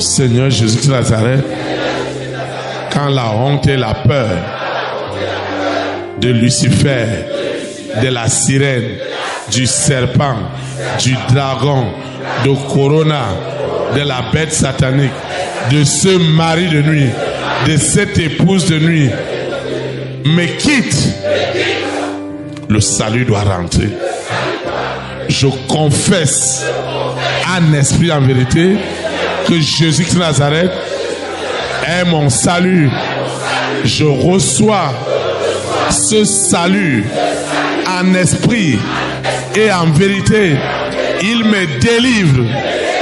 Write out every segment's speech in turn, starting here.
Seigneur Jésus de Nazareth, quand la honte et la peur de Lucifer, de la sirène, du serpent, du dragon, de Corona, de la bête satanique, de ce mari de nuit, de cette épouse de nuit, me quitte, le salut doit rentrer. Je confesse en esprit, en vérité, que Jésus de Nazareth est mon salut. Je reçois ce salut en esprit et en vérité. Il me délivre,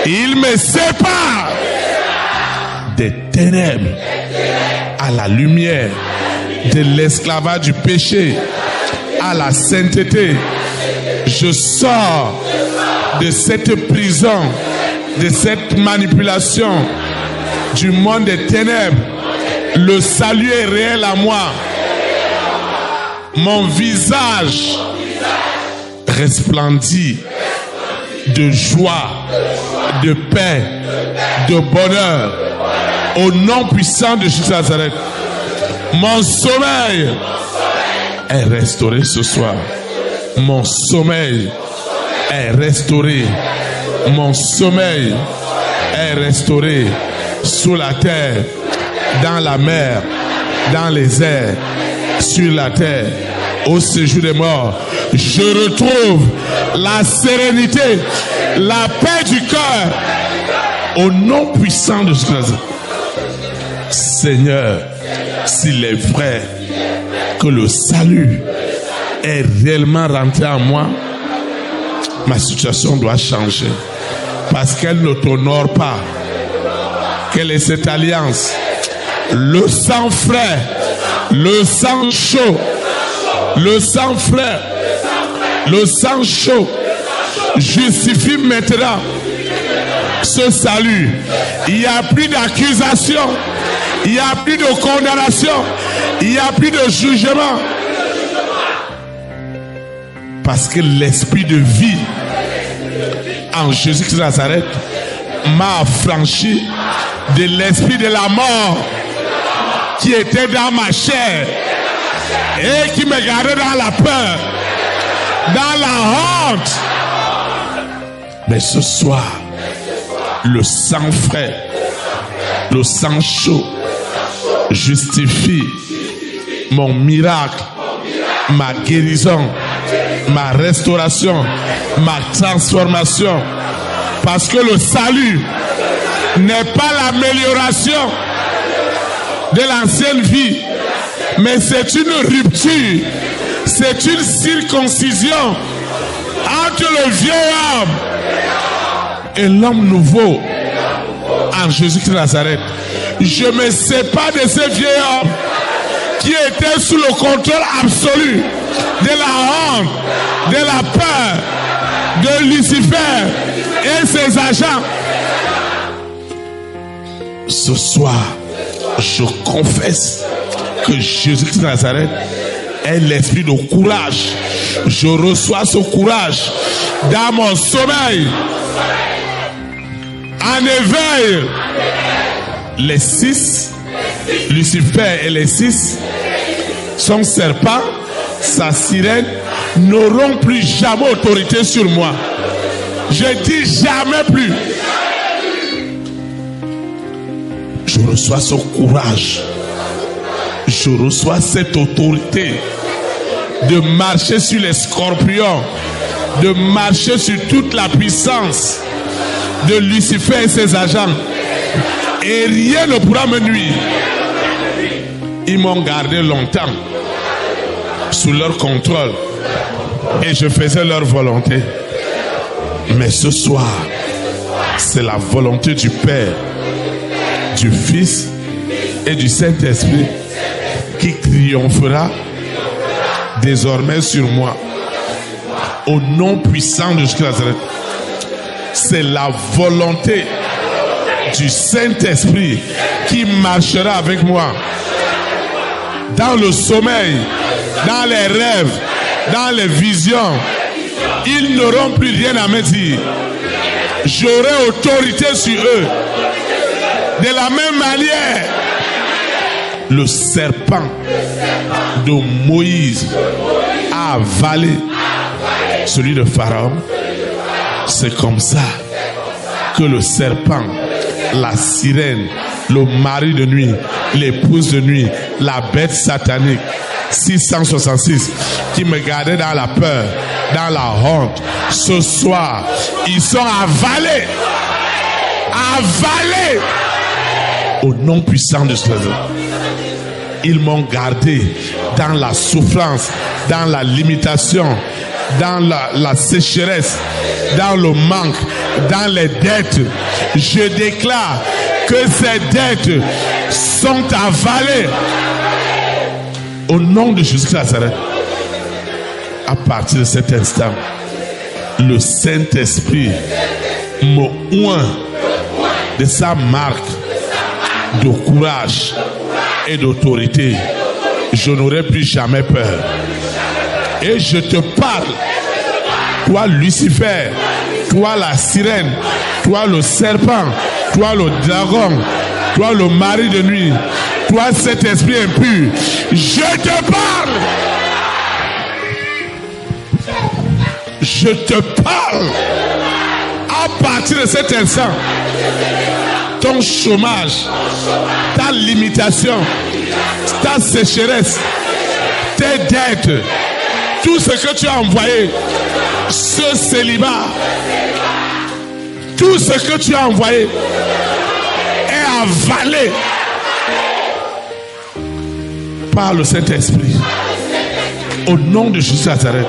il me sépare des ténèbres à la lumière, de l'esclavage du péché à la sainteté. Je sors de cette prison, de cette manipulation du monde des ténèbres. Le salut est réel à moi. Mon visage resplendit de joie, de paix, de bonheur. Au nom puissant de Jésus de Nazareth, mon sommeil est restauré ce soir. Mon sommeil est restauré. Mon sommeil est restauré sous la terre, dans la mer, dans les airs, sur la terre, au séjour des morts. Je retrouve la sérénité, la paix du cœur, au nom puissant de Jésus. Seigneur, s'il est vrai que le salut est réellement rentré en moi, ma situation doit changer. Parce qu'elle ne t'honore pas. Quelle est cette alliance? Le sang frais, le sang chaud, le sang frais, le sang chaud justifie maintenant ce salut. Il n'y a plus d'accusation, il n'y a plus de condamnation, il n'y a plus de jugement. Parce que l'esprit de vie en Jésus de Nazareth m'a affranchi de l'esprit de la mort qui était dans ma chair et qui me gardait dans la peur, dans la honte. Mais ce soir, le sang frais, le sang chaud justifie mon miracle, ma guérison, ma restauration, ma transformation. Parce que le salut n'est pas l'amélioration de l'ancienne vie, mais c'est une rupture, c'est une circoncision entre le vieil homme et l'homme nouveau en Jésus de Nazareth. Je me sépare de ce vieil homme qui était sous le contrôle absolu de la honte, de la peur, de Lucifer et ses agents. Ce soir, je confesse que Jésus de Nazareth est l'esprit de courage. Je reçois ce courage dans mon sommeil. En éveil, les 6, Lucifer et les 6, son serpent, sa sirène, n'auront plus jamais autorité sur moi. Je dis jamais plus. Je reçois ce courage. Je reçois cette autorité de marcher sur les scorpions, de marcher sur toute la puissance de Lucifer et ses agents. Et rien ne pourra me nuire. Ils m'ont gardé longtemps sous leur contrôle et je faisais leur volonté. Mais ce soir, c'est la volonté du Père, du Fils et du Saint-Esprit qui triomphera désormais sur moi. Au nom puissant de Jésus-Christ, c'est la volonté du Saint-Esprit qui marchera avec moi dans le sommeil, dans les rêves, dans les visions. Ils n'auront plus rien à me dire. j'aurai autorité sur eux. De la même manière, le serpent de Moïse a avalé celui de Pharaon. C'est comme ça que le serpent, la sirène, le mari de nuit, l'épouse de nuit, la bête satanique, 666, qui me gardait dans la peur, dans la honte, ce soir, ils sont avalés. Avalés au nom puissant de Jésus. Ils m'ont gardé dans la souffrance, dans la limitation, dans la sécheresse, dans le manque, dans les dettes. Je déclare que ces dettes sont avalées au nom de Jésus-Christ de Nazareth. À partir de cet instant, le Saint-Esprit me oint de sa marque de courage et d'autorité. Je n'aurai plus jamais peur. Et je te parle, toi Lucifer, toi la sirène, toi le serpent, toi le dragon, toi le mari de nuit, toi cet esprit impur, je te parle. Je te parle. À partir de cet instant, ton chômage, ta limitation, ta sécheresse, tes dettes, tout ce que tu as envoyé, ce célibat, tout ce que tu as envoyé est avalé par le Saint-Esprit. Au nom de Jésus Nazareth,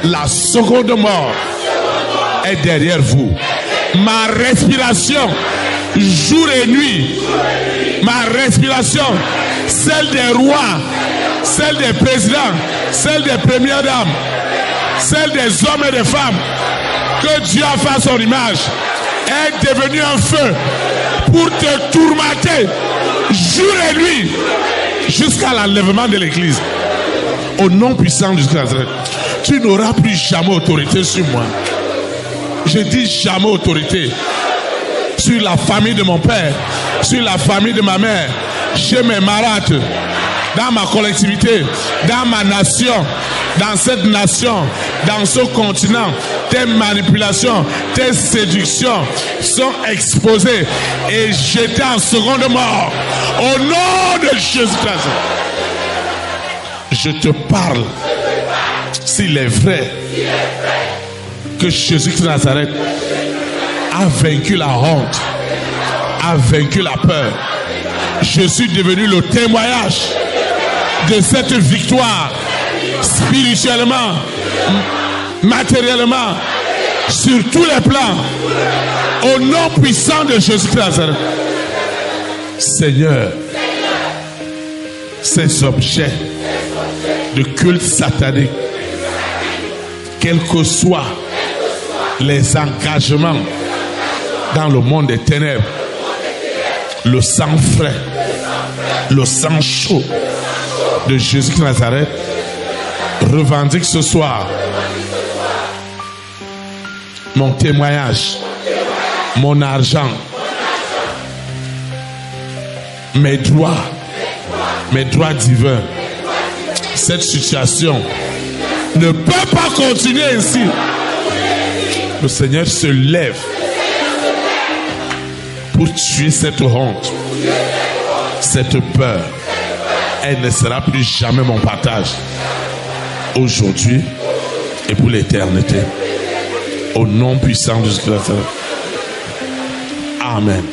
la seconde mort est derrière vous. Ma respiration, jour et nuit, ma respiration, celle des rois, celle des présidents, celle des premières dames, celle des hommes et des femmes que Dieu a fait à son image, est devenue un feu pour te tourmenter jour et nuit jusqu'à l'enlèvement de l'église. Au nom puissant de Jésus, tu n'auras plus jamais autorité sur moi. Je dis jamais autorité sur la famille de mon père, sur la famille de ma mère, chez mes marates, dans ma collectivité, dans ma nation, dans cette nation, dans ce continent. Tes manipulations, tes séductions sont exposées et jetées en seconde mort. Au nom de Jésus-Christ, je te parle. S'il est vrai que Jésus-Christ de Nazareth a vaincu la honte, a vaincu la peur, je suis devenu le témoignage de cette victoire spirituellement, matériellement, sur tous les plans, au nom puissant de Jésus-Christ de Nazareth. Seigneur, ces objets de culte satanique, quels que soient les engagements dans le monde des ténèbres, le sang frais, le sang chaud de Jésus-Christ de Nazareth, revendique ce soir mon témoignage, mon argent, mes droits divins. Cette situation ne peut pas continuer ainsi. Le Seigneur se lève pour tuer cette honte, cette peur. Elle ne sera plus jamais mon partage, aujourd'hui et pour l'éternité. Au nom puissant de Jésus-Christ. Amen.